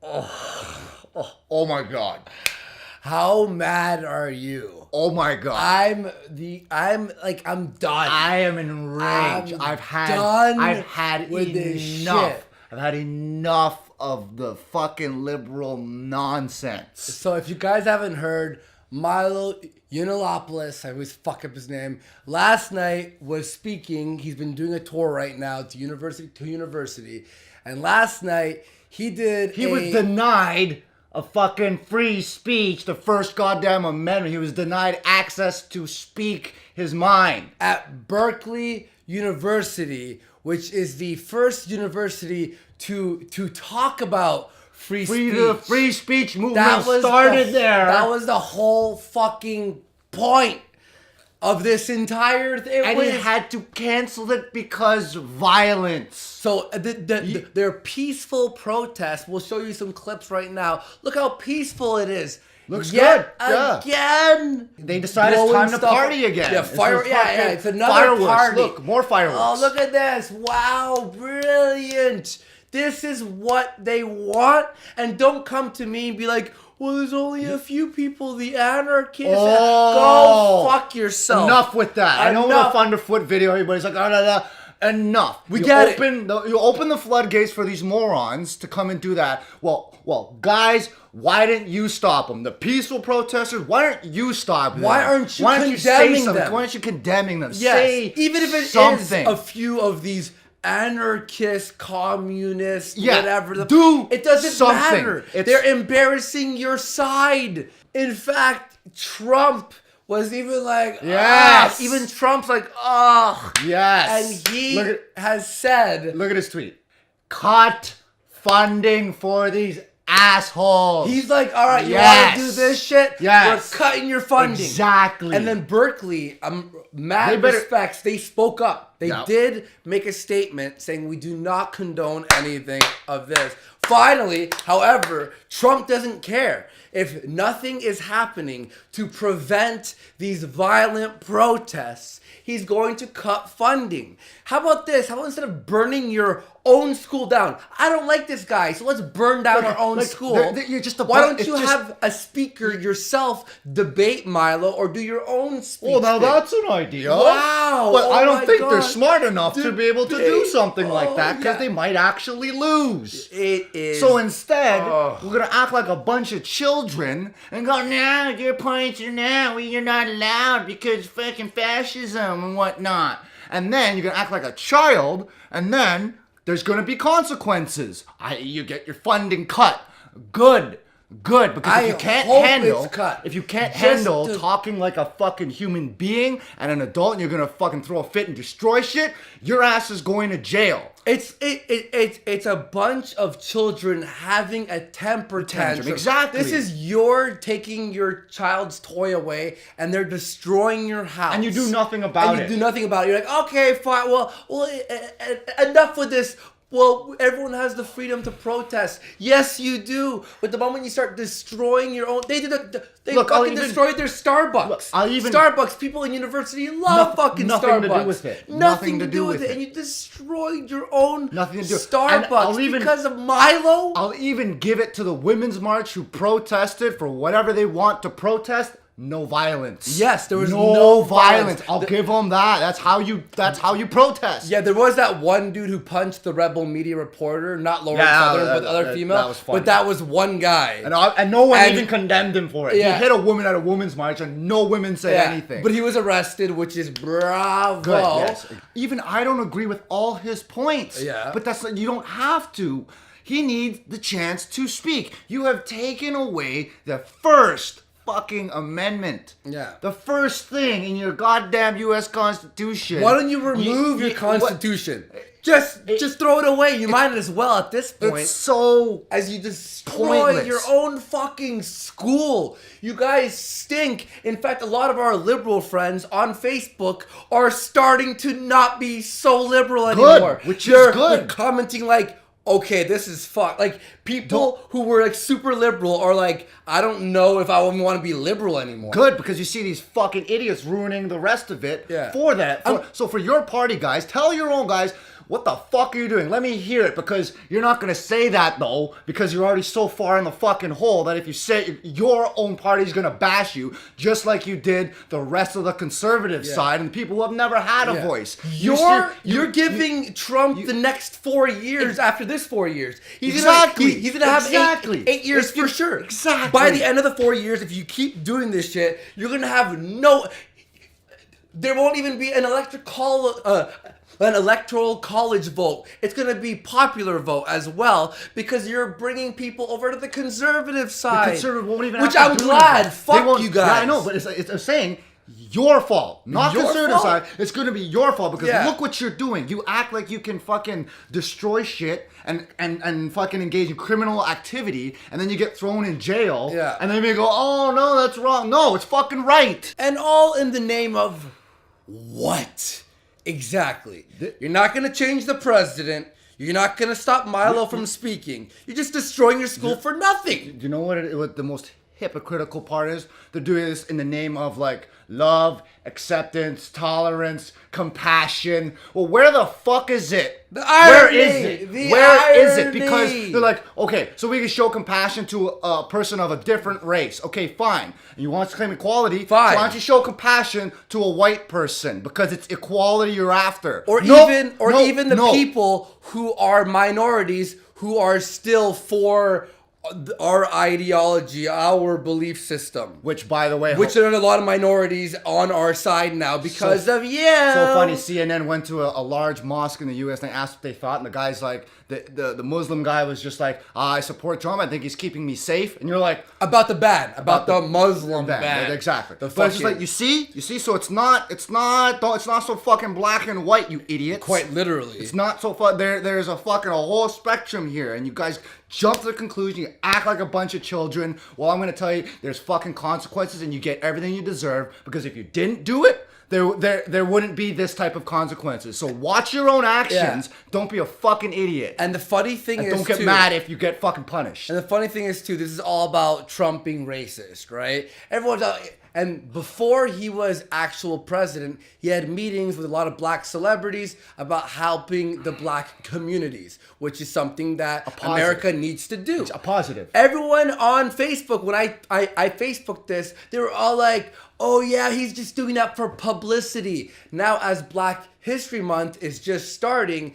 Oh my God. How mad are you? Oh my God. I'm done. I am enraged. I've had with enough. this shit. I've had enough of the fucking liberal nonsense. So if you guys haven't heard, Milo Yiannopoulos, I always fuck up his name, last night was speaking. He's been doing a tour right now to university. And last night he was denied a fucking free speech, the first goddamn amendment. He was denied access to speak his mind. At Berkeley University, which is the first university to talk about free speech. The free speech movement started there. That was the whole fucking point of this entire thing. And he had to cancel it because violence. So their peaceful protest, we'll show you some clips right now. Look how peaceful it is. Looks good. Again. They decided it's time to party again. Yeah, it's another party. Look, more fireworks. Oh, look at this. Wow, brilliant. This is what they want. And don't come to me and be like, well, there's only a few people, the anarchists. Go fuck yourself. Enough with that. I know with a Thunderfoot video, everybody's like, enough. You open the floodgates for these morons to come and do that. Well, guys, why didn't you stop them? The peaceful protesters, why aren't you stopping them? Why aren't you condemning them? Why aren't you condemning them? Yes, say even if it something. is a few of these anarchist, communist, whatever. It doesn't matter. They're embarrassing your side. In fact, Trump was even like, yes. Even Trump's like, ugh. Yes. And he has said, look at his tweet. Cut funding for these assholes. He's like, all right, you want to do this shit? Yes. We're cutting your funding. Exactly. And then Berkeley, mad respects, they spoke up. They did make a statement saying we do not condone anything of this. Finally, however, Trump doesn't care. If nothing is happening to prevent these violent protests, he's going to cut funding. How about this? How about instead of burning your own school down? I don't like this guy, so let's burn down our own school. Why don't you have a speaker yourself debate Milo or do your own speech? Well, now that's an idea. Wow. But I don't think they're smart enough to be able to do something like that because they might actually lose. It is. So instead, we're going to act like a bunch of children and go, no, your points are now, you're not allowed because fucking fascism and whatnot. And then you're going to act like a child, and then there's going to be consequences. You get your funding cut. Good. Because if you can't handle talking like a fucking human being and an adult and you're going to fucking throw a fit and destroy shit, your ass is going to jail. It's a bunch of children having a temper tantrum. Exactly. This is you're taking your child's toy away and they're destroying your house. And you do nothing about it. You're like, okay, fine. Well, enough with this. Well, everyone has the freedom to protest. Yes, you do. But the moment you start destroying your own, they destroyed their Starbucks. Starbucks. People in university love fucking Starbucks. Nothing to do with it. Nothing to do with it. And you destroyed your own Starbucks because of Milo. I'll even give it to the Women's March who protested for whatever they want to protest. No violence. Yes, there was no violence. I'll give them that. That's how you protest. Yeah, there was that one dude who punched the rebel media reporter, not Lauren Southern, but the other female. That was funny. But that was one guy. And no one even condemned him for it. Yeah. He hit a woman at a women's march and no women said anything. But he was arrested, which is bravo. Good, yes. Even I don't agree with all his points. Yeah. But you don't have to. He needs the chance to speak. You have taken away the first fucking amendment. Yeah. The first thing in your goddamn U.S. Constitution. Why don't you remove your Constitution? Just throw it away. You might as well at this point. It's so as you destroy your own fucking school. You guys stink. In fact, a lot of our liberal friends on Facebook are starting to not be so liberal anymore. Which is good. They're commenting like, okay, this is fuck. Like, people who were like super liberal are like, I don't know if I want to be liberal anymore. Good, because you see these fucking idiots ruining the rest of it for that. So for your party, guys, tell your own guys, what the fuck are you doing? Let me hear it, because you're not going to say that, though, because you're already so far in the fucking hole that if you say your own party's going to bash you, just like you did the rest of the conservative side and the people who have never had a voice. You're giving Trump the next 4 years after this 4 years. He's gonna have 8 years for sure. Exactly. By the end of the 4 years, if you keep doing this shit, you're gonna have there won't even be an electoral college vote. It's going to be popular vote as well, because you're bringing people over to the conservative side. The conservative won't even which have to I'm do glad. anything. Fuck you guys. Yeah, I know, but it's saying your fault, not Your conservative fault? side. It's going to be your fault, because look what you're doing. You act like you can fucking destroy shit and fucking engage in criminal activity, and then you get thrown in jail. Yeah. And then you go, oh no, that's wrong. No, it's fucking right. And all in the name of what? Exactly. You're not going to change the president. You're not going to stop Milo from speaking. You're just destroying your school for nothing. Do you know what the most hypocritical part is? They're doing this in the name of like love, acceptance, tolerance, compassion. Well, where the fuck is it? Where is it? Where is it? Because they're like, okay, so we can show compassion to a person of a different race. Okay, fine. And you want to claim equality? Fine. So why don't you show compassion to a white person? Because it's equality you're after. Or even the people who are minorities who are still for our ideology, our belief system. Which, by the way... Which there are a lot of minorities on our side now because of you. So funny, CNN went to a large mosque in the U.S. and they asked what they thought, and the guy's like, the Muslim guy was just like, I support Trump, I think he's keeping me safe. And you're like... About the Muslim ban. Exactly. But it's just like, you see, so it's not so fucking black and white, you idiots. Quite literally. It's not so there's a whole spectrum here, and you guys jump to the conclusion, you act like a bunch of children. Well, I'm gonna tell you, there's fucking consequences, and you get everything you deserve, because if you didn't do it, there wouldn't be this type of consequences. So watch your own actions. Yeah. Don't be a fucking idiot. And the funny thing is, don't get mad if you get fucking punished. And the funny thing is too, this is all about Trump being racist, right? Everyone's out. And before he was actual president, he had meetings with a lot of black celebrities about helping the black communities, which is something that America needs to do. It's a positive. Everyone on Facebook, when I Facebooked this, they were all like, oh yeah, he's just doing that for publicity. Now, as Black History Month is just starting,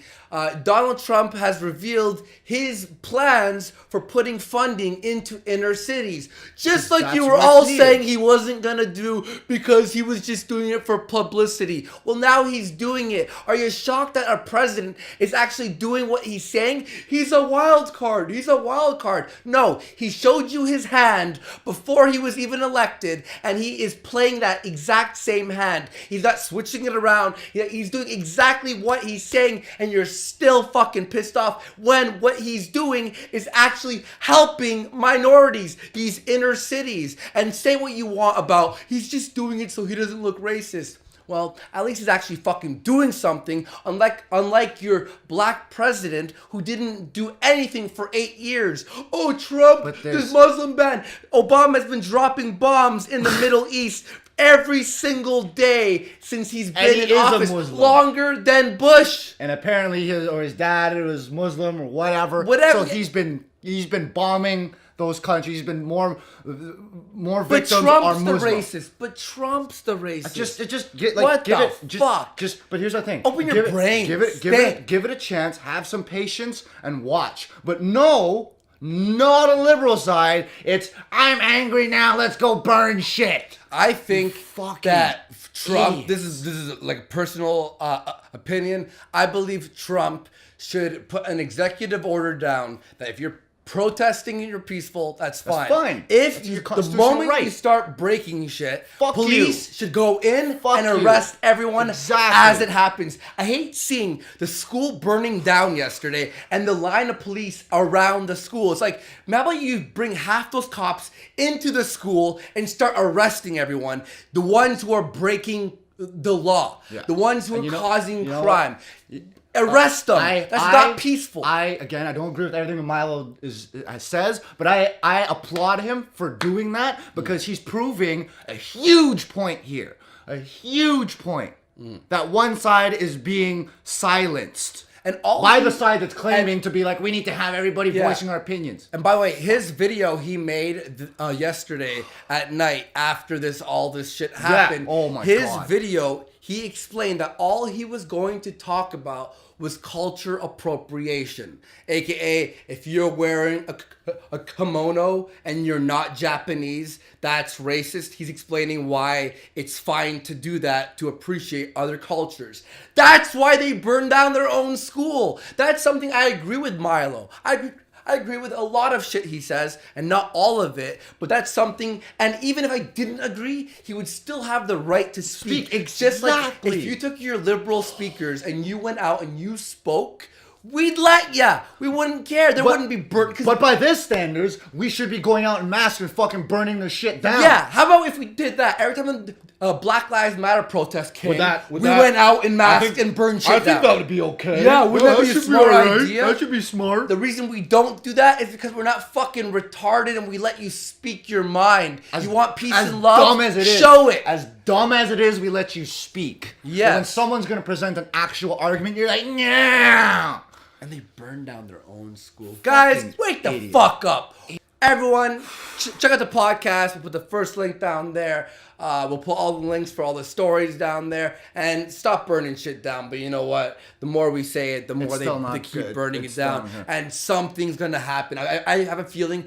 Donald Trump has revealed his plans for putting funding into inner cities. Just like you were all saying he wasn't going to do because he was just doing it for publicity. Well, now he's doing it. Are you shocked that our president is actually doing what he's saying? He's a wild card. He's a wild card. No, he showed you his hand before he was even elected, and he is playing that exact same hand. He's not switching it around. He's doing exactly what he's saying, and you're still fucking pissed off when what he's doing is actually helping minorities, these inner cities. And say what you want about he's just doing it so he doesn't look racist. Well, at least he's actually fucking doing something, unlike your black president who didn't do anything for 8 years. Oh, Trump, this Muslim ban. Obama's been dropping bombs in the Middle East every single day since he's been in office, longer than Bush. And apparently his dad was Muslim or whatever. So he's been bombing those countries. He's been more victims are Muslim. But Trump's the racist. But here's the thing. Open your brain. Give it a chance. Have some patience and watch. But no, not a liberal side. It's I'm angry now. Let's go burn shit. I think that Trump. This is like a personal opinion. I believe Trump should put an executive order down that if you're protesting and you're peaceful, that's fine. If the moment you start breaking shit, police should go in and arrest everyone as it happens. I hate seeing the school burning down yesterday and the line of police around the school. It's like, how about you bring half those cops into the school and start arresting everyone, the ones who are breaking the law, the ones who are causing crime. Arrest them. That's not peaceful. I don't agree with everything Milo says, but I applaud him for doing that because he's proving a huge point here. A huge point. That one side is being silenced. And all by the side that's claiming to be like, we need to have everybody Yeah. voicing our opinions. And by the way, his video he made yesterday at night after all this shit happened. Oh my his God. video, he explained that all he was going to talk about was culture appropriation, aka if you're wearing a kimono and you're not Japanese, that's racist. He's explaining why it's fine to do that to appreciate other cultures. That's why they burned down their own school. That's something I agree with Milo. I agree with a lot of shit he says, and not all of it, but that's something, and even if I didn't agree, he would still have the right to speak. Exactly. Just like if you took your liberal speakers and you went out and you spoke, we'd let ya. We wouldn't care. There wouldn't be burnt. But by this standards, we should be going out in masks and fucking burning the shit down. Yeah, how about if we did that? Every time a Black Lives Matter protest came, we went out in masks and burned shit down. I think that would be okay. Yeah, wouldn't that be a smart idea? That should be smart. The reason we don't do that is because we're not fucking retarded and we let you speak your mind. You want peace and love? Dumb as it is, show it. As dumb as it is, we let you speak. Yes. And when someone's going to present an actual argument, you're like, no. And they burn down their own school. Guys, Fucking wake the idiot. fuck up. Everyone, check out the podcast. We'll put the first link down there. We'll put all the links for all the stories down there. And stop burning shit down. But you know what? The more we say it, the more they keep burning it down. And something's going to happen. I have a feeling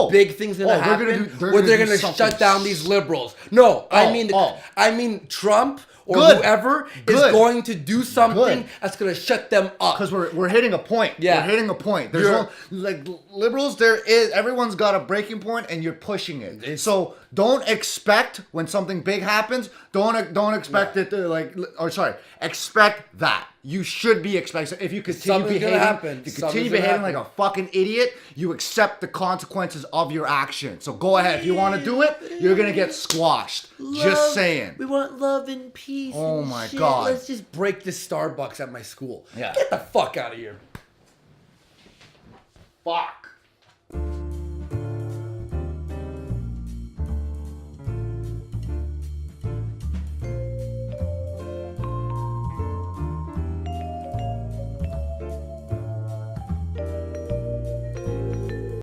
big thing's going to happen where they're going to shut down these liberals. No, I mean Trump or whoever is going to do something that's going to shut them up. Because we're hitting a point. Yeah. We're hitting a point. There's no, like liberals, everyone's got a breaking point and you're pushing it. So don't expect when something big happens, don't expect it to expect that. You should be expecting, if you continue behaving like a fucking idiot, you accept the consequences of your action. So go ahead. If you want to do it, you're going to get squashed. Just saying. We want love and peace. Oh my God. Let's just break this Starbucks at my school. Yeah. Get the fuck out of here. Fuck.